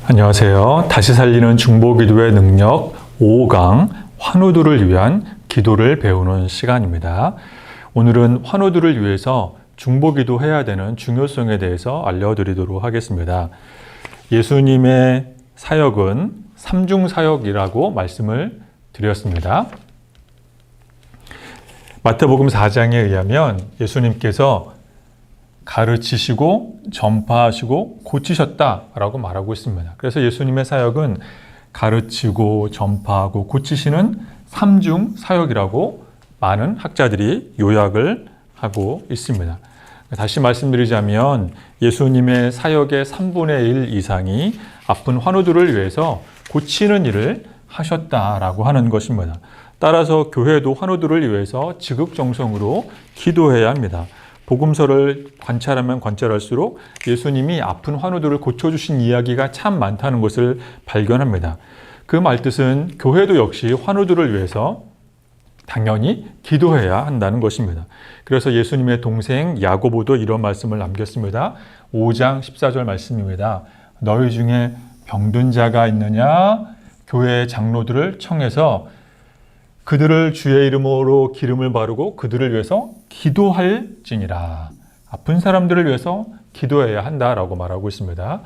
안녕하세요. 다시 살리는 중보기도의 능력 5강 환우들을 위한 기도를 배우는 시간입니다. 오늘은 환우들을 위해서 중보기도 해야 되는 중요성에 대해서 알려드리도록 하겠습니다. 예수님의 사역은 삼중사역이라고 말씀을 드렸습니다. 마태복음 4장에 의하면 예수님께서 가르치시고 전파하시고 고치셨다라고 말하고 있습니다. 그래서 예수님의 사역은 가르치고 전파하고 고치시는 삼중 사역이라고 많은 학자들이 요약을 하고 있습니다. 다시 말씀드리자면 예수님의 사역의 3분의 1 이상이 아픈 환우들을 위해서 고치는 일을 하셨다라고 하는 것입니다. 따라서 교회도 환우들을 위해서 지극정성으로 기도해야 합니다. 복음서를 관찰하면 관찰할수록 예수님이 아픈 환우들을 고쳐주신 이야기가 참 많다는 것을 발견합니다. 그 말뜻은 교회도 역시 환우들을 위해서 당연히 기도해야 한다는 것입니다. 그래서 예수님의 동생 야고보도 이런 말씀을 남겼습니다. 5장 14절 말씀입니다. 너희 중에 병든 자가 있느냐? 교회 장로들을 청해서 그들을 주의 이름으로 기름을 바르고 그들을 위해서 기도할지니라. 아픈 사람들을 위해서 기도해야 한다라고 말하고 있습니다.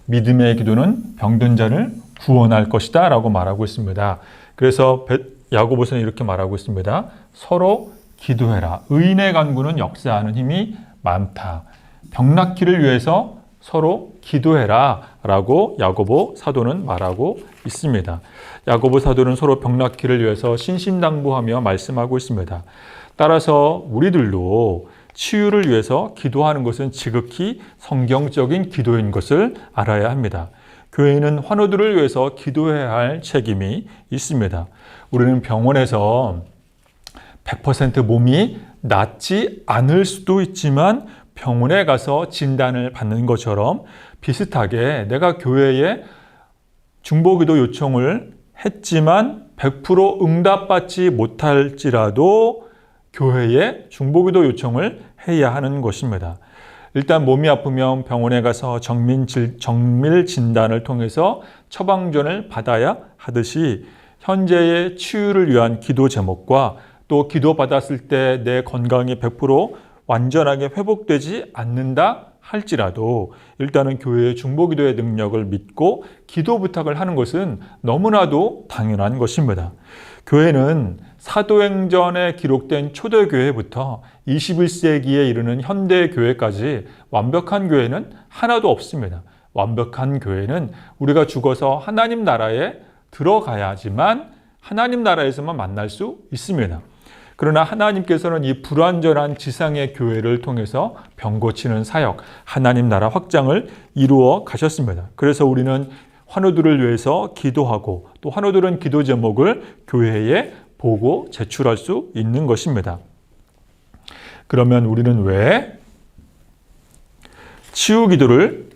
믿음의 기도는 병든 자를 구원할 것이다 라고 말하고 있습니다. 그래서 야고보서는 이렇게 말하고 있습니다. 서로 기도해라. 의인의 간구는 역사하는 힘이 많다. 병 낫기를 위해서 서로 기도해라 라고 야고보 사도는 말하고 있습니다. 야고보 사도는 서로 병 낫기를 위해서 신신당부하며 말씀하고 있습니다. 따라서 우리들도 치유를 위해서 기도하는 것은 지극히 성경적인 기도인 것을 알아야 합니다. 교회는 환우들을 위해서 기도해야 할 책임이 있습니다. 우리는 병원에서 100% 몸이 낫지 않을 수도 있지만 병원에 가서 진단을 받는 것처럼 비슷하게 내가 교회에 중보기도 요청을 했지만 100% 응답받지 못할지라도 교회에 중보기도 요청을 해야 하는 것입니다. 일단 몸이 아프면 병원에 가서 정밀 진단을 통해서 처방전을 받아야 하듯이 현재의 치유를 위한 기도 제목과 또 기도받았을 때 내 건강이 100% 완전하게 회복되지 않는다 할지라도 일단은 교회의 중보기도의 능력을 믿고 기도 부탁을 하는 것은 너무나도 당연한 것입니다. 교회는 사도행전에 기록된 초대교회부터 21세기에 이르는 현대교회까지 완벽한 교회는 하나도 없습니다. 완벽한 교회는 우리가 죽어서 하나님 나라에 들어가야지만 하나님 나라에서만 만날 수 있습니다. 그러나 하나님께서는 이 불완전한 지상의 교회를 통해서 병 고치는 사역, 하나님 나라 확장을 이루어 가셨습니다. 그래서 우리는 환우들을 위해서 기도하고 또 환우들은 기도 제목을 교회에 보고 제출할 수 있는 것입니다. 그러면 우리는 왜 치유 기도를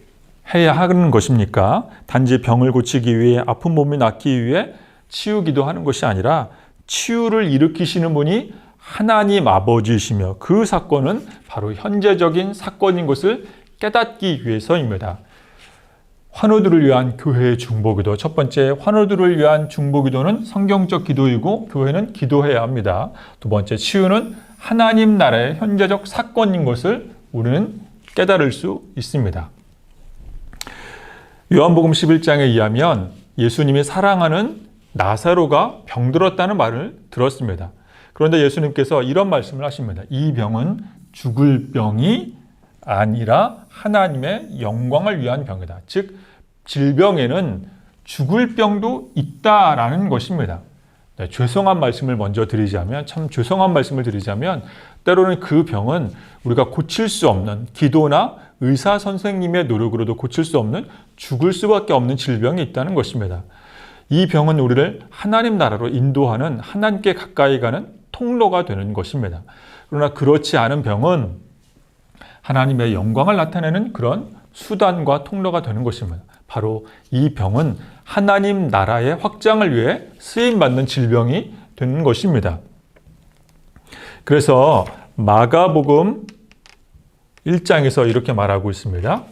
해야 하는 것입니까? 단지 병을 고치기 위해 아픈 몸이 낫기 위해 치유 기도하는 것이 아니라 치유를 일으키시는 분이 하나님 아버지이시며 그 사건은 바로 현재적인 사건인 것을 깨닫기 위해서입니다. 환우들을 위한 교회의 중보기도, 첫 번째 환우들을 위한 중보기도는 성경적 기도이고 교회는 기도해야 합니다. 두 번째 치유는 하나님 나라의 현재적 사건인 것을 우리는 깨달을 수 있습니다. 요한복음 11장에 의하면 예수님이 사랑하는 나사로가 병들었다는 말을 들었습니다. 그런데 예수님께서 이런 말씀을 하십니다. 이 병은 죽을 병이 아니라 하나님의 영광을 위한 병이다. 즉 질병에는 죽을 병도 있다라는 것입니다. 네, 죄송한 말씀을 먼저 드리자면 때로는 그 병은 우리가 고칠 수 없는 기도나 의사 선생님의 노력으로도 고칠 수 없는 죽을 수밖에 없는 질병이 있다는 것입니다. 이 병은 우리를 하나님 나라로 인도하는 하나님께 가까이 가는 통로가 되는 것입니다. 그러나 그렇지 않은 병은 하나님의 영광을 나타내는 그런 수단과 통로가 되는 것입니다. 바로 이 병은 하나님 나라의 확장을 위해 쓰임받는 질병이 되는 것입니다. 그래서 마가복음 1장에서 이렇게 말하고 있습니다.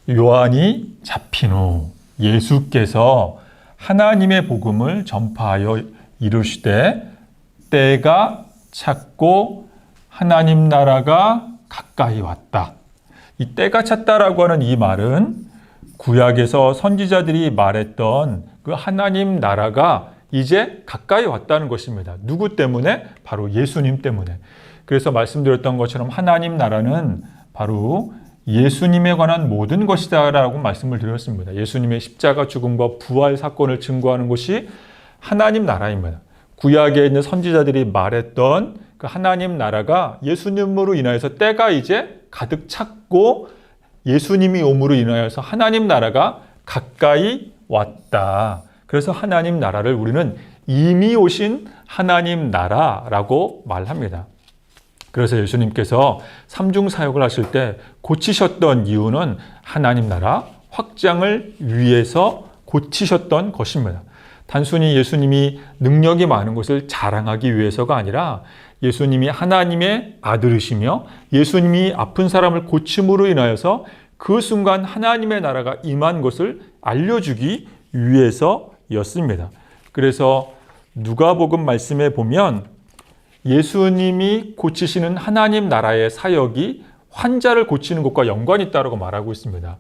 요한이 잡힌 후 예수께서 하나님의 복음을 전파하여 이르시되 때가 찼고 하나님 나라가 가까이 왔다. 이 때가 찼다라고 하는 이 말은 구약에서 선지자들이 말했던 그 하나님 나라가 이제 가까이 왔다는 것입니다. 누구 때문에? 바로 예수님 때문에. 그래서 말씀드렸던 것처럼 하나님 나라는 바로 예수님에 관한 모든 것이다라고 말씀을 드렸습니다. 예수님의 십자가 죽음과 부활 사건을 증거하는 것이 하나님 나라입니다. 구약에 있는 선지자들이 말했던 그 하나님 나라가 예수님으로 인하여서 때가 이제 가득 찼고 예수님이 옴으로 인하여서 하나님 나라가 가까이 왔다. 그래서 하나님 나라를 우리는 이미 오신 하나님 나라라고 말합니다. 그래서 예수님께서 삼중사역을 하실 때 고치셨던 이유는 하나님 나라 확장을 위해서 고치셨던 것입니다. 단순히 예수님이 능력이 많은 것을 자랑하기 위해서가 아니라 예수님이 하나님의 아들이시며 예수님이 아픈 사람을 고침으로 인하여서 그 순간 하나님의 나라가 임한 것을 알려주기 위해서였습니다. 그래서 누가복음 말씀에 보면 예수님이 고치시는 하나님 나라의 사역이 환자를 고치는 것과 연관이 있다고 말하고 있습니다.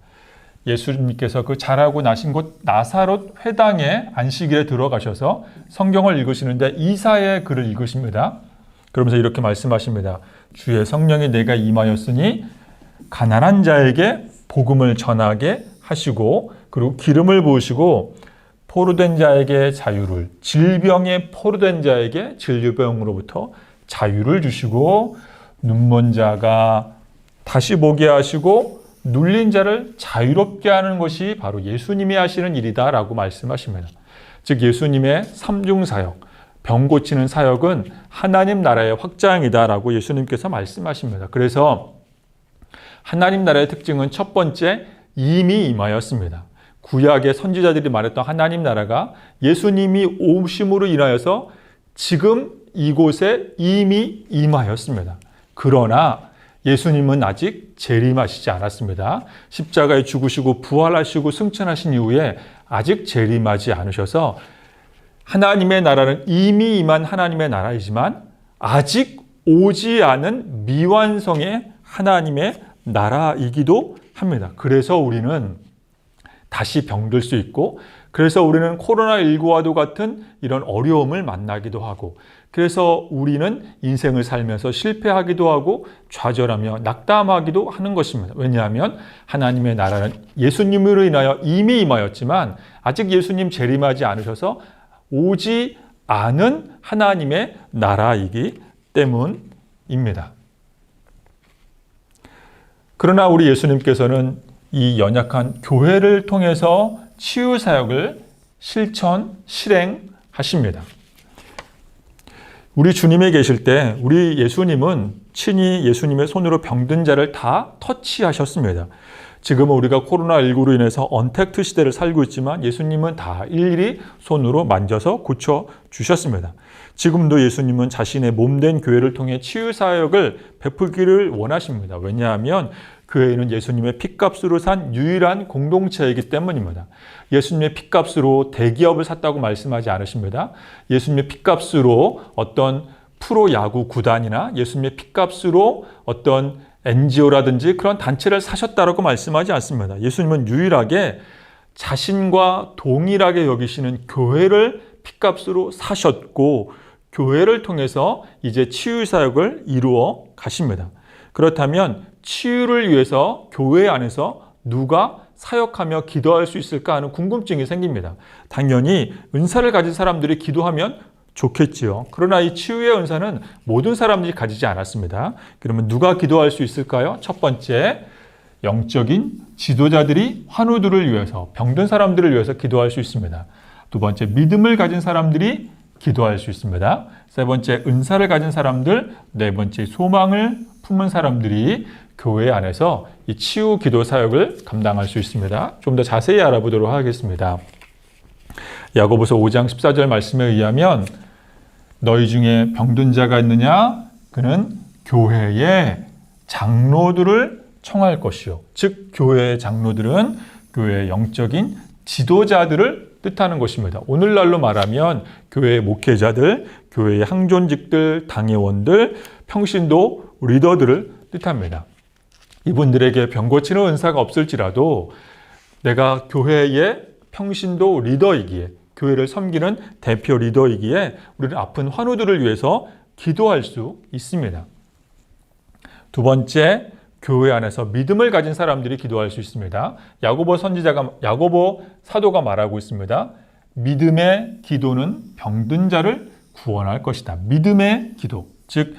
예수님께서 그 자라고 나신 곳 나사롯 회당에 안식일에 들어가셔서 성경을 읽으시는데 이사야의 글을 읽으십니다. 그러면서 이렇게 말씀하십니다. 주의 성령이 내가 임하였으니 가난한 자에게 복음을 전하게 하시고 그리고 기름을 부으시고 포로된 자에게 자유를, 질병에 포로된 자에게 질병으로부터 자유를 주시고 눈먼 자가 다시 보게 하시고 눌린 자를 자유롭게 하는 것이 바로 예수님이 하시는 일이다라고 말씀하십니다. 즉 예수님의 삼중사역, 병 고치는 사역은 하나님 나라의 확장이다라고 예수님께서 말씀하십니다. 그래서 하나님 나라의 특징은 첫 번째, 이미 임하였습니다. 구약의 선지자들이 말했던 하나님 나라가 예수님이 오심으로 인하여서 지금 이곳에 이미 임하였습니다. 그러나 예수님은 아직 재림하시지 않았습니다. 십자가에 죽으시고 부활하시고 승천하신 이후에 아직 재림하지 않으셔서 하나님의 나라는 이미 임한 하나님의 나라이지만 아직 오지 않은 미완성의 하나님의 나라이기도 합니다. 그래서 우리는 다시 병들 수 있고 그래서 우리는 코로나19와도 같은 이런 어려움을 만나기도 하고 그래서 우리는 인생을 살면서 실패하기도 하고 좌절하며 낙담하기도 하는 것입니다. 왜냐하면 하나님의 나라는 예수님으로 인하여 이미 임하였지만 아직 예수님 재림하지 않으셔서 오지 않은 하나님의 나라이기 때문입니다. 그러나 우리 예수님께서는 이 연약한 교회를 통해서 치유 사역을 실행하십니다. 우리 주님에 계실 때 우리 예수님은 친히 예수님의 손으로 병든 자를 다 터치하셨습니다. 지금은 우리가 코로나19로 인해서 언택트 시대를 살고 있지만 예수님은 다 일일이 손으로 만져서 고쳐주셨습니다. 지금도 예수님은 자신의 몸된 교회를 통해 치유 사역을 베풀기를 원하십니다. 왜냐하면 교회는 예수님의 핏값으로 산 유일한 공동체이기 때문입니다. 예수님의 핏값으로 대기업을 샀다고 말씀하지 않으십니다. 예수님의 핏값으로 어떤 프로야구 구단이나 예수님의 핏값으로 어떤 NGO라든지 그런 단체를 사셨다라고 말씀하지 않습니다. 예수님은 유일하게 자신과 동일하게 여기시는 교회를 핏값으로 사셨고 교회를 통해서 이제 치유 사역을 이루어 가십니다. 그렇다면 치유를 위해서 교회 안에서 누가 사역하며 기도할 수 있을까 하는 궁금증이 생깁니다. 당연히 은사를 가진 사람들이 기도하면 좋겠지요. 그러나 이 치유의 은사는 모든 사람들이 가지지 않았습니다. 그러면 누가 기도할 수 있을까요? 첫 번째, 영적인 지도자들이 환우들을 위해서, 병든 사람들을 위해서 기도할 수 있습니다. 두 번째, 믿음을 가진 사람들이 기도할 수 있습니다. 세 번째, 은사를 가진 사람들. 네 번째, 소망을 품은 사람들이 교회 안에서 이 치유 기도 사역을 감당할 수 있습니다. 좀 더 자세히 알아보도록 하겠습니다. 야고보서 5장 14절 말씀에 의하면 너희 중에 병든 자가 있느냐? 그는 교회의 장로들을 청할 것이요. 즉 교회의 장로들은 교회의 영적인 지도자들을 뜻하는 것입니다. 오늘날로 말하면 교회의 목회자들, 교회의 항존직들, 당회원들, 평신도 리더들을 뜻합니다. 이분들에게 병 고치는 은사가 없을지라도 내가 교회의 평신도 리더이기에, 교회를 섬기는 대표 리더이기에 우리는 아픈 환우들을 위해서 기도할 수 있습니다. 두 번째, 교회 안에서 믿음을 가진 사람들이 기도할 수 있습니다. 야고보 사도가 말하고 있습니다. 믿음의 기도는 병든 자를 구원할 것이다. 믿음의 기도, 즉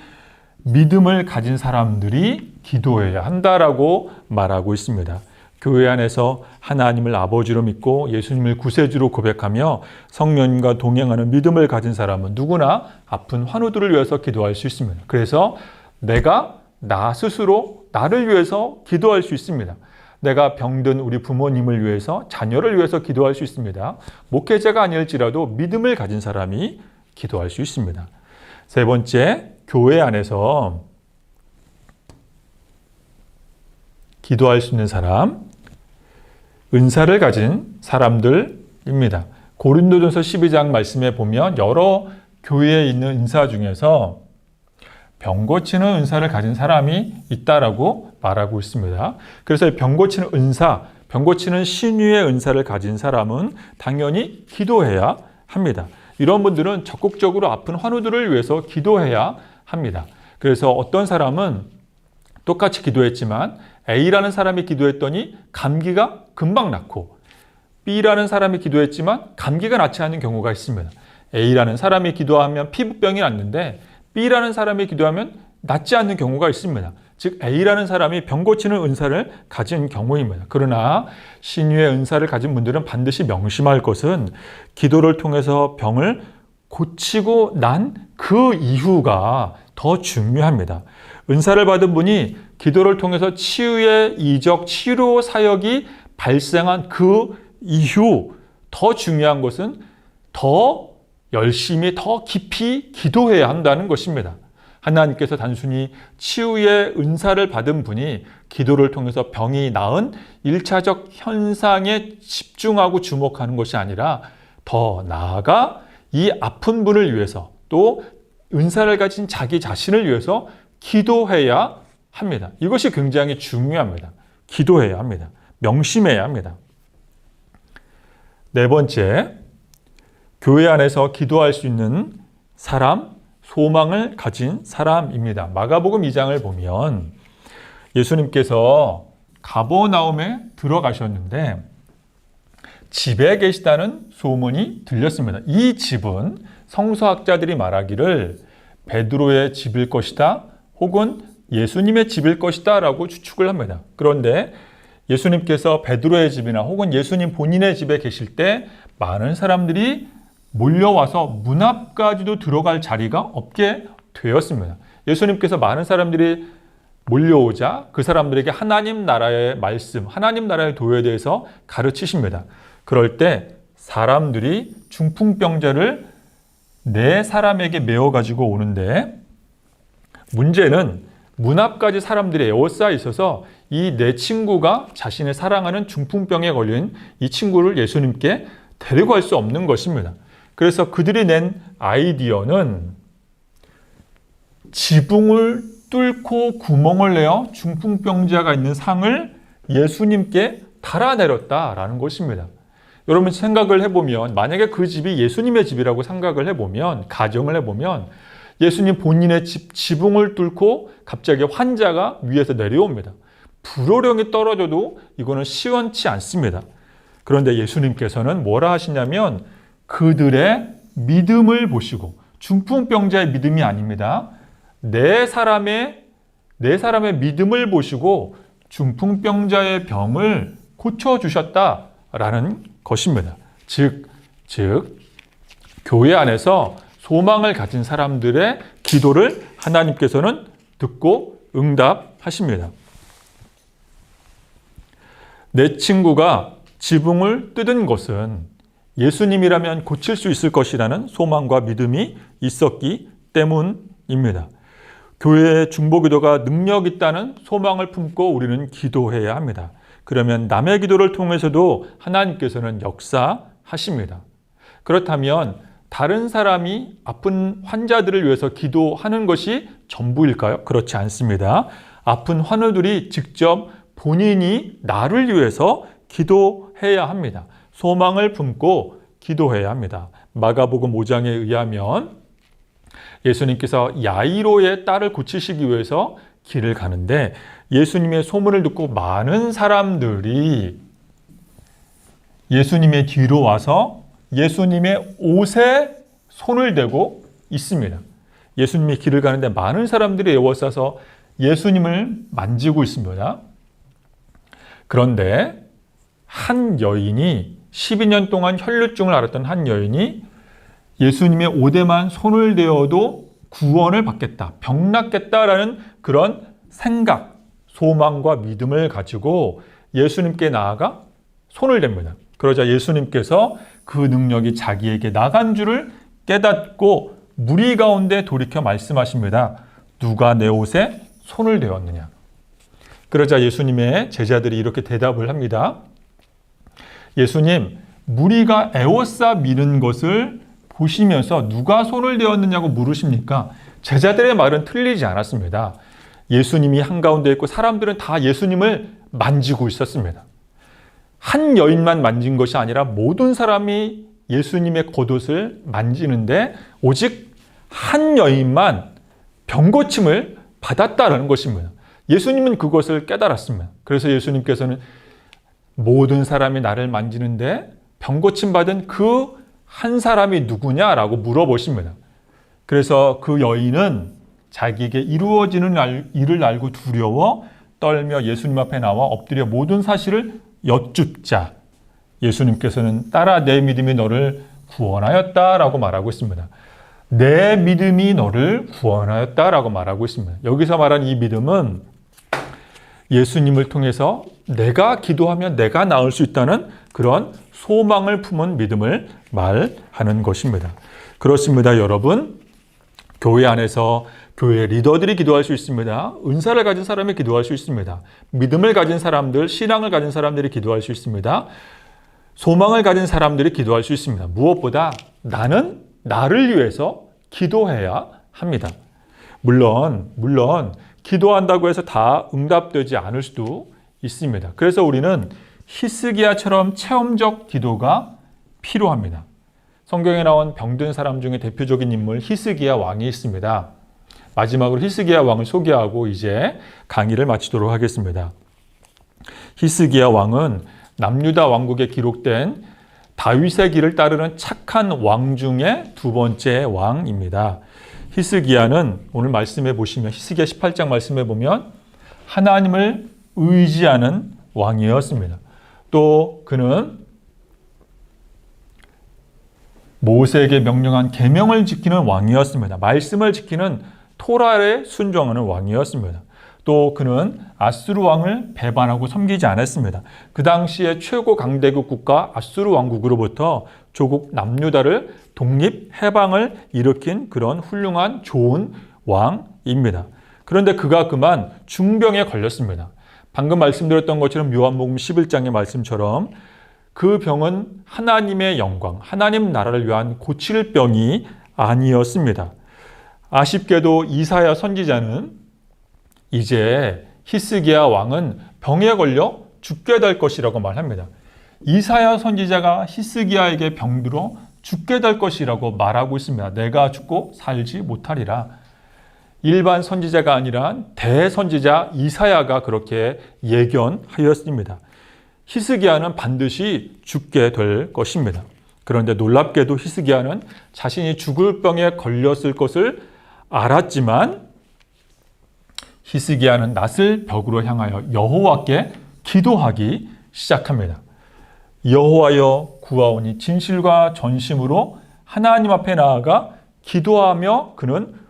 믿음을 가진 사람들이 기도해야 한다라고 말하고 있습니다. 교회 안에서 하나님을 아버지로 믿고 예수님을 구세주로 고백하며 성령님과 동행하는 믿음을 가진 사람은 누구나 아픈 환우들을 위해서 기도할 수 있습니다. 그래서 내가 나 스스로 나를 위해서 기도할 수 있습니다. 내가 병든 우리 부모님을 위해서, 자녀를 위해서 기도할 수 있습니다. 목회자가 아닐지라도 믿음을 가진 사람이 기도할 수 있습니다. 세 번째, 교회 안에서 기도할 수 있는 사람, 은사를 가진 사람들입니다. 고린도전서 12장 말씀에 보면 여러 교회에 있는 은사 중에서 병 고치는 은사를 가진 사람이 있다라고 말하고 있습니다. 그래서 병 고치는 은사, 병 고치는 신유의 은사를 가진 사람은 당연히 기도해야 합니다. 이런 분들은 적극적으로 아픈 환우들을 위해서 기도해야 합니다. 그래서 어떤 사람은 똑같이 기도했지만 A라는 사람이 기도했더니 감기가 금방 낫고 B라는 사람이 기도했지만 감기가 낫지 않는 경우가 있습니다. A라는 사람이 기도하면 피부병이 낫는데 B라는 사람이 기도하면 낫지 않는 경우가 있습니다. 즉 A라는 사람이 병 고치는 은사를 가진 경우입니다. 그러나 신유의 은사를 가진 분들은 반드시 명심할 것은 기도를 통해서 병을 고치고 난 그 이후가 더 중요합니다. 은사를 받은 분이 기도를 통해서 치유의 이적, 치료 사역이 발생한 그 이후 더 중요한 것은 더 열심히, 더 깊이 기도해야 한다는 것입니다. 하나님께서 단순히 치유의 은사를 받은 분이 기도를 통해서 병이 나은 1차적 현상에 집중하고 주목하는 것이 아니라 더 나아가 이 아픈 분을 위해서 또 은사를 가진 자기 자신을 위해서 기도해야 합니다. 이것이 굉장히 중요합니다. 기도해야 합니다. 명심해야 합니다. 네 번째, 교회 안에서 기도할 수 있는 사람, 소망을 가진 사람입니다. 마가복음 2장을 보면 예수님께서 가버나움에 들어가셨는데 집에 계시다는 소문이 들렸습니다. 이 집은 성서학자들이 말하기를 베드로의 집일 것이다 혹은 예수님의 집일 것이다 라고 추측을 합니다. 그런데 예수님께서 베드로의 집이나 혹은 예수님 본인의 집에 계실 때 많은 사람들이 몰려와서 문 앞까지도 들어갈 자리가 없게 되었습니다. 예수님께서 많은 사람들이 몰려오자 그 사람들에게 하나님 나라의 말씀, 하나님 나라의 도에 대해서 가르치십니다. 그럴 때 사람들이 중풍병자를 네 사람에게 메워가지고 오는데 문제는 문 앞까지 사람들이 에워싸 있어서 이 네 친구가 자신의 사랑하는 중풍병에 걸린 이 친구를 예수님께 데리고 갈 수 없는 것입니다. 그래서 그들이 낸 아이디어는 지붕을 뚫고 구멍을 내어 중풍병자가 있는 상을 예수님께 달아내렸다라는 것입니다. 여러분 생각을 해보면 만약에 그 집이 예수님의 집이라고 생각을 해보면, 가정을 해보면 예수님 본인의 지붕을 뚫고 갑자기 환자가 위에서 내려옵니다. 불호령이 떨어져도 이거는 시원치 않습니다. 그런데 예수님께서는 뭐라 하시냐면 그들의 믿음을 보시고, 중풍병자의 믿음이 아닙니다. 네 사람의 믿음을 보시고 중풍병자의 병을 고쳐주셨다라는 것입니다. 즉 교회 안에서 소망을 가진 사람들의 기도를 하나님께서는 듣고 응답하십니다. 내 친구가 지붕을 뜯은 것은 예수님이라면 고칠 수 있을 것이라는 소망과 믿음이 있었기 때문입니다. 교회의 중보기도가 능력 있다는 소망을 품고 우리는 기도해야 합니다. 그러면 남의 기도를 통해서도 하나님께서는 역사하십니다. 그렇다면 다른 사람이 아픈 환자들을 위해서 기도하는 것이 전부일까요? 그렇지 않습니다. 아픈 환우들이 직접 본인이 나를 위해서 기도해야 합니다. 소망을 품고 기도해야 합니다. 마가복음 5장에 의하면 예수님께서 야이로의 딸을 고치시기 위해서 길을 가는데 예수님의 소문을 듣고 많은 사람들이 예수님의 뒤로 와서 예수님의 옷에 손을 대고 있습니다. 예수님이 길을 가는데 많은 사람들이 에워싸서 예수님을 만지고 있습니다. 그런데 한 여인이 12년 동안 혈루증을 앓았던 한 여인이 예수님의 옷에만 손을 대어도 구원을 받겠다, 병 낫겠다라는 그런 생각, 소망과 믿음을 가지고 예수님께 나아가 손을 댑니다. 그러자 예수님께서 그 능력이 자기에게 나간 줄을 깨닫고 무리 가운데 돌이켜 말씀하십니다. 누가 내 옷에 손을 대었느냐? 그러자 예수님의 제자들이 이렇게 대답을 합니다. 예수님, 무리가 에워싸 미는 것을 보시면서 누가 손을 대었느냐고 물으십니까? 제자들의 말은 틀리지 않았습니다. 예수님이 한가운데 있고 사람들은 다 예수님을 만지고 있었습니다. 한 여인만 만진 것이 아니라 모든 사람이 예수님의 겉옷을 만지는데 오직 한 여인만 병고침을 받았다라는 것입니다. 예수님은 그것을 깨달았습니다. 그래서 예수님께서는 모든 사람이 나를 만지는데 병고침 받은 그 한 사람이 누구냐라고 물어보십니다. 그래서 그 여인은 자기에게 이루어지는 일을 알고 두려워 떨며 예수님 앞에 나와 엎드려 모든 사실을 여쭙자 예수님께서는 딸아 내 믿음이 너를 구원하였다라고 말하고 있습니다. 내 믿음이 너를 구원하였다라고 말하고 있습니다. 여기서 말하는 이 믿음은 예수님을 통해서 내가 기도하면 내가 나을 수 있다는 그런 소망을 품은 믿음을 말하는 것입니다. 그렇습니다, 여러분. 교회 안에서 교회 리더들이 기도할 수 있습니다. 은사를 가진 사람이 기도할 수 있습니다. 믿음을 가진 사람들, 신앙을 가진 사람들이 기도할 수 있습니다. 소망을 가진 사람들이 기도할 수 있습니다. 무엇보다 나는 나를 위해서 기도해야 합니다. 물론 기도한다고 해서 다 응답되지 않을 수도 있습니다. 그래서 우리는 히스기야처럼 체험적 기도가 필요합니다. 성경에 나온 병든 사람 중에 대표적인 인물 히스기야 왕이 있습니다. 마지막으로 히스기야 왕을 소개하고 이제 강의를 마치도록 하겠습니다. 히스기야 왕은 남유다 왕국에 기록된 다윗의 길을 따르는 착한 왕 중에 두 번째 왕입니다. 히스기야는 오늘 말씀해 보시면 히스기야 18장 말씀해 보면 하나님을 의지하는 왕이었습니다. 또 그는 모세에게 명령한 계명을 지키는 왕이었습니다. 말씀을 지키는 토라에 순종하는 왕이었습니다. 또 그는 아수르 왕을 배반하고 섬기지 않았습니다. 그 당시에 최고 강대국 국가 아수르 왕국으로부터 조국 남유다를 독립 해방을 일으킨 그런 훌륭한 좋은 왕입니다. 그런데 그가 그만 중병에 걸렸습니다. 방금 말씀드렸던 것처럼 요한복음 11장의 말씀처럼 그 병은 하나님의 영광, 하나님 나라를 위한 고칠 병이 아니었습니다. 아쉽게도 이사야 선지자는 이제 히스기야 왕은 병에 걸려 죽게 될 것이라고 말합니다. 이사야 선지자가 히스기야에게 병들어 죽게 될 것이라고 말하고 있습니다. 내가 죽고 살지 못하리라. 일반 선지자가 아니라 대선지자 이사야가 그렇게 예견하였습니다. 히스기야는 반드시 죽게 될 것입니다. 그런데 놀랍게도 히스기야는 자신이 죽을 병에 걸렸을 것을 알았지만 히스기야는 낫을 벽으로 향하여 여호와께 기도하기 시작합니다. 여호와여 구하오니 진실과 전심으로 하나님 앞에 나아가 기도하며 그는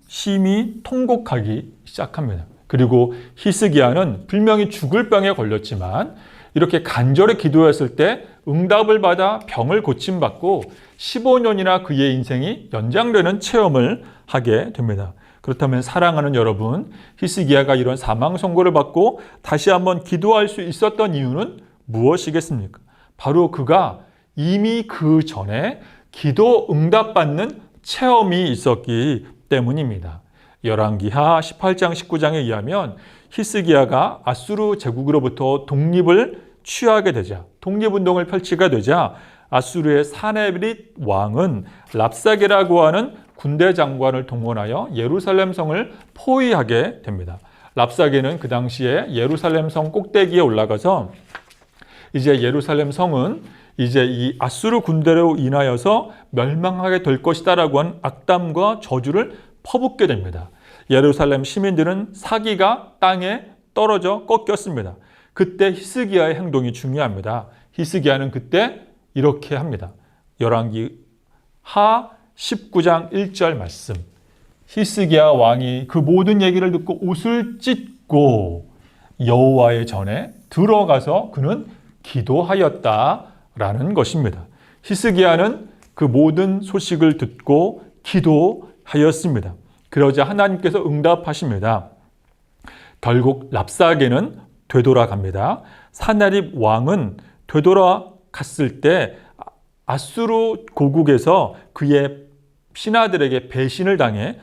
심히 통곡하기 시작합니다. 그리고 히스기야는 분명히 죽을 병에 걸렸지만 이렇게 간절히 기도했을 때 응답을 받아 병을 고침받고 15년이나 그의 인생이 연장되는 체험을 하게 됩니다. 그렇다면 사랑하는 여러분, 히스기야가 이런 사망 선고를 받고 다시 한번 기도할 수 있었던 이유는 무엇이겠습니까? 바로 그가 이미 그 전에 기도 응답받는 체험이 있었기 때문입니다. 열왕기하 18장 19장에 의하면 히스기야가 아수르 제국으로부터 독립을 취하게 되자, 독립운동을 펼치게 되자 아수르의 사네립 왕은 랍사게라고 하는 군대 장관을 동원하여 예루살렘 성을 포위하게 됩니다. 랍사게는 그 당시에 예루살렘 성 꼭대기에 올라가서 이제 예루살렘 성은 이제 이 아수르 군대로 인하여서 멸망하게 될 것이다라고 한 악담과 저주를 퍼붓게 됩니다. 예루살렘 시민들은 사기가 땅에 떨어져 꺾였습니다. 그때 히스기야의 행동이 중요합니다. 히스기야는 그때 이렇게 합니다. 열왕기 하 19장 1절 말씀. 히스기야 왕이 그 모든 얘기를 듣고 옷을 찢고 여호와의 전에 들어가서 그는 기도하였다라는 것입니다. 히스기야는 그 모든 소식을 듣고 기도하였습니다. 그러자 하나님께서 응답하십니다. 결국 랍사게는 되돌아갑니다. 사나립 왕은 되돌아갔을 때 아수르 고국에서 그의 신하들에게 배신을 당해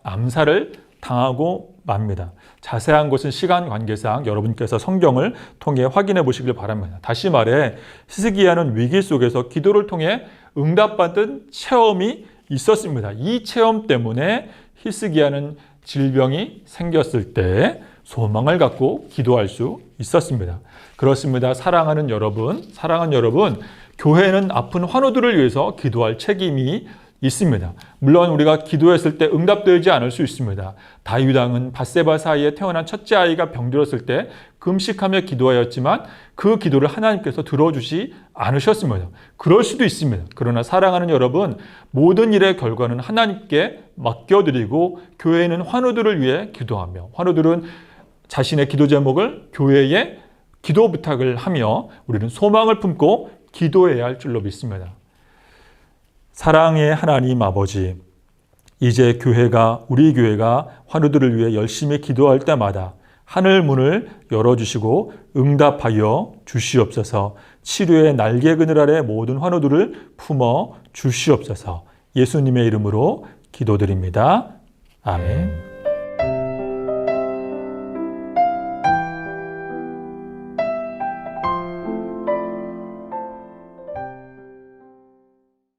암살을 당하고 맙니다. 자세한 것은 시간 관계상 여러분께서 성경을 통해 확인해 보시길 바랍니다. 다시 말해 히스기야는 위기 속에서 기도를 통해 응답받은 체험이 있었습니다. 이 체험 때문에 히스기야는 질병이 생겼을 때 소망을 갖고 기도할 수 있었습니다. 그렇습니다. 사랑하는 여러분, 교회는 아픈 환우들을 위해서 기도할 책임이 있습니다. 물론 우리가 기도했을 때 응답되지 않을 수 있습니다. 다윗 왕은 밧세바 사이에 태어난 첫째 아이가 병들었을 때 금식하며 기도하였지만 그 기도를 하나님께서 들어주지 않으셨습니다. 그럴 수도 있습니다. 그러나 사랑하는 여러분, 모든 일의 결과는 하나님께 맡겨드리고 교회는 환우들을 위해 기도하며 환우들은 자신의 기도 제목을 교회에 기도 부탁을 하며 우리는 소망을 품고 기도해야 할 줄로 믿습니다. 사랑의 하나님 아버지, 이제 우리 교회가 환우들을 위해 열심히 기도할 때마다 하늘 문을 열어주시고 응답하여 주시옵소서. 치료의 날개 그늘 아래 모든 환우들을 품어 주시옵소서. 예수님의 이름으로 기도드립니다. 아멘.